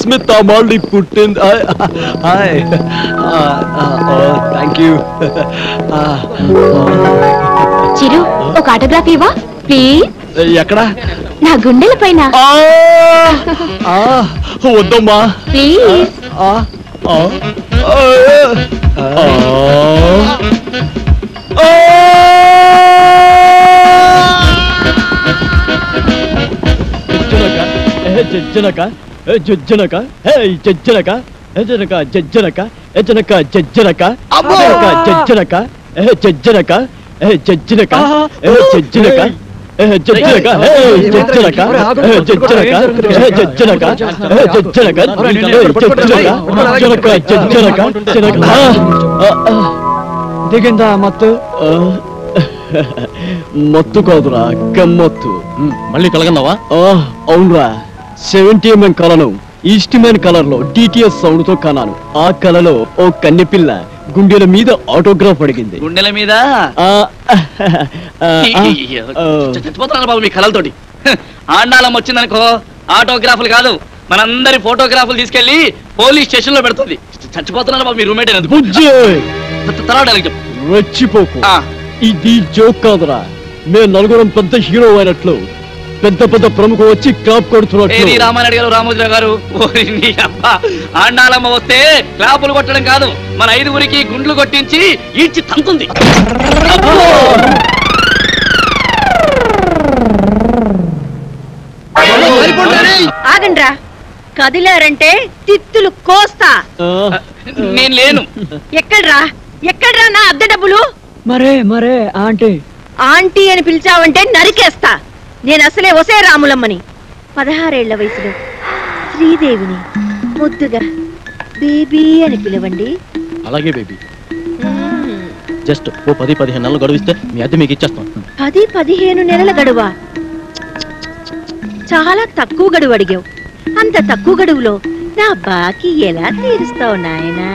Smith మళ్ళీ పుట్టింది. Thank you. చిరు, ఒక ఆటోగ్రాఫ్ ఇవ్వా ప్లీజ్. ఎక్కడ? నా గుండెల పైన. వద్దమ్మా ప్లీజ్. జజ్జనక జజ్జనక జజ్జనక జజ్జనక జజ్జనక జజ్జనక జజ్జనక జజ్జనక జజ్జనక జజ్జనక జజ్జనక జజ్జనక జజ్జనక జజ్జనక జజ్జనక జజ్జనక జజ్జనక దిగిందా మత్తు? మత్తు కాదురా, గమ్మత్తు. మళ్ళీ కలగన్నావా? అవునరా, 70mm కళను ఈస్ట్మెన్ కలర్ లో DTS సౌండ్ తో కన్నాను. ఆ కళలో ఓ కన్నెపిల్ల గుండెల మీద ఆటోగ్రాఫ్ అడిగింది. గుండెల మీద చచ్చిపోతున్నాను బాబు మీ కళలతోటి. ఆండాలం వచ్చిందనుకో ఆటోగ్రాఫ్లు కాదు, మనందరి ఫోటోగ్రాఫ్లు తీసుకెళ్లి పోలీస్ స్టేషన్ లో పెడుతుంది. చచ్చిపోతున్నాను బాబు మీ రూమ్మేట్. తర్వాత రెచ్చిపోకు, ఇది జోక్ కాదురా. మేము నలుగురం పెద్ద హీరో అయినట్లు పెద్ద పెద్ద ప్రముఖులు వచ్చి క్లాప్ కొడుతున్నట్టు. రామారెడ్డి గారు, రామోజీరావు గారు, ఆండాలమ్మ వస్తే క్లాపులు కొట్టడం కాదు, మన 5గురికి గుండ్లు కొట్టించి ఈడ్చి తంతుంది. ఆగండ్రా, కదిలారంటే తిత్తులు కోస్తా. నేను లేను. ఎక్కడ్రా ఎక్కడ్రా నా అద్దె డబ్బులు? మరే ఆంటీ ఆంటీ అని పిలిచావంటే నరికేస్తా. నేను అసలే ఒసే రాములమ్మని. 16 ఏళ్ల వయసులో శ్రీదేవిని ముద్దుగా బేబీ అని పిలవండి. అలాగే బేబీ. జస్ట్ ఓ 10-15 నెలలు గడువిస్తే మీ అద్దె మీకు ఇచ్చేస్తాం. 10-15 నెలల గడువా? చాలా తక్కువ గడువు అడిగావు. అంత తక్కువ గడువులో నా బాకీ ఎలా తీరుస్తావు నాయనా?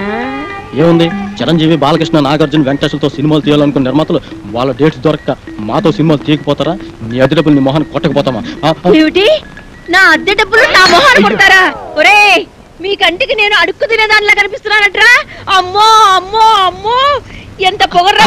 ఏముంది, చిరంజీవి, బాలకృష్ణ, నాగార్జున, వెంకటేశ్వరతో సినిమాలు తీయాలనుకున్న నిర్మాతలు వాళ్ళ డేట్స్ దొరక్క మాతో సినిమాలు తీయకపోతారా? నీ అద్దె డబ్బులు నీ మొహాన్ని కొట్టకపోతామా? ఏమిటి, నా అద్దె డబ్బులు నా మొహాన్ని కొడతారా? ఒరే, మీ కంటికి నేను అడుక్కు తినేదానిలా కనిపిస్తున్నానట్రా? అమ్మో అమ్మో అమ్మో, ఎంత పొగర్రా!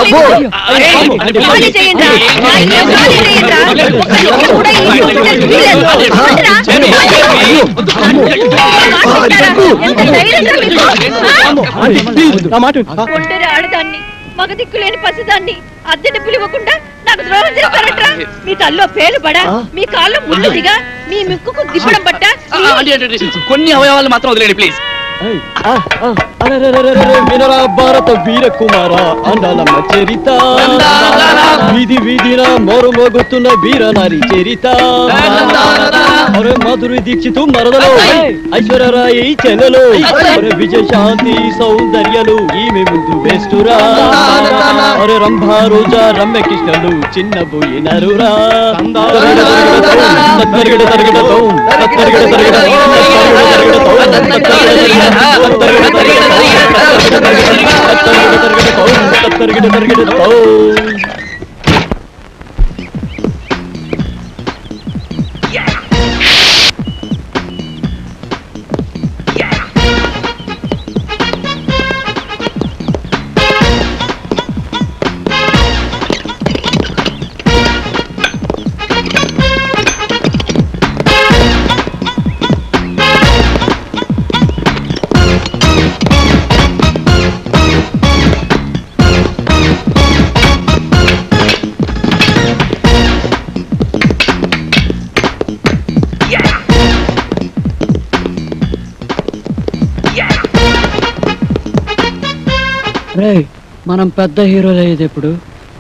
ఆడదాన్ని, మగ దిక్కులేని పసిదాన్ని అద్దె డబ్బులు ఇవ్వకుండా నాకు ద్రోహం చేస్తారట్రా? మీ తల్లో పేలు పడా, మీ కాళ్ళు ముందు దిగా, మీ ముక్కుకు దిప్పడం పట్టా. కొన్ని అవయవాలు మాత్రం వదిలేండి ప్లీజ్. వినరా భారత వీర కుమార అండాలమ్మ చరిత, వీధి వీధిన మోగుతున్న వీర నారి చరిత. మాధురి దీక్షితు మరదలు, ఐశ్వర్యరాయి చెల్లెలు, విజయశాంతి సౌందర్యలు ఈమె ముందు వేస్తురా. అరే రంభా రోజా రమ్య కృష్ణలు చిన్నబోయినరురా. మనం పెద్ద హీరోలు అయ్యేటప్పుడు,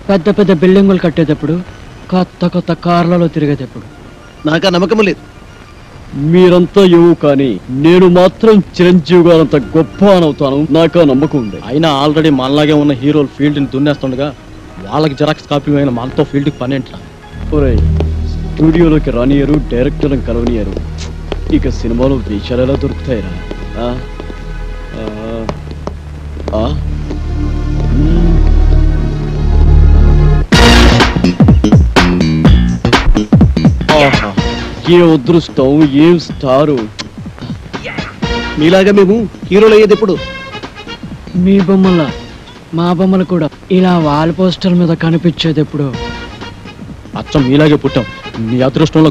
పెద్ద పెద్ద బిల్డింగులు కట్టేటప్పుడు, కొత్త కొత్త కార్లలో తిరిగేటప్పుడు నాకు నమ్మకం లేదు. మీరంతా ఏవో కానీ నేను మాత్రం చిరంజీవి గారంత గొప్ప అనవుతాను, నాకు నమ్మకం ఉంది. అయినా ఆల్రెడీ మనలాగే ఉన్న హీరోలు ఫీల్డ్ ని దున్నేస్తుండగా వాళ్ళకి జెరాక్స్ కాపీ అయిన మనతో ఫీల్డ్ కి పని ఏంట్రా? స్టూడియోలోకి రానియరు, డైరెక్టర్లను కలవనియరు, ఇక సినిమాలో వేషాలు ఎలా దొరుకుతాయిరా? ఏ అదృష్టం, ఏం స్టారు! మీలాగా మేము హీరోలు అయ్యేది ఎప్పుడు? మీ బొమ్మల మా బొమ్మలు కూడా ఇలా వాల్ పోస్టర్ మీద కనిపించేది ఎప్పుడు? అచ్చం మీలాగే పుట్టాం. మీ అదృష్టంలో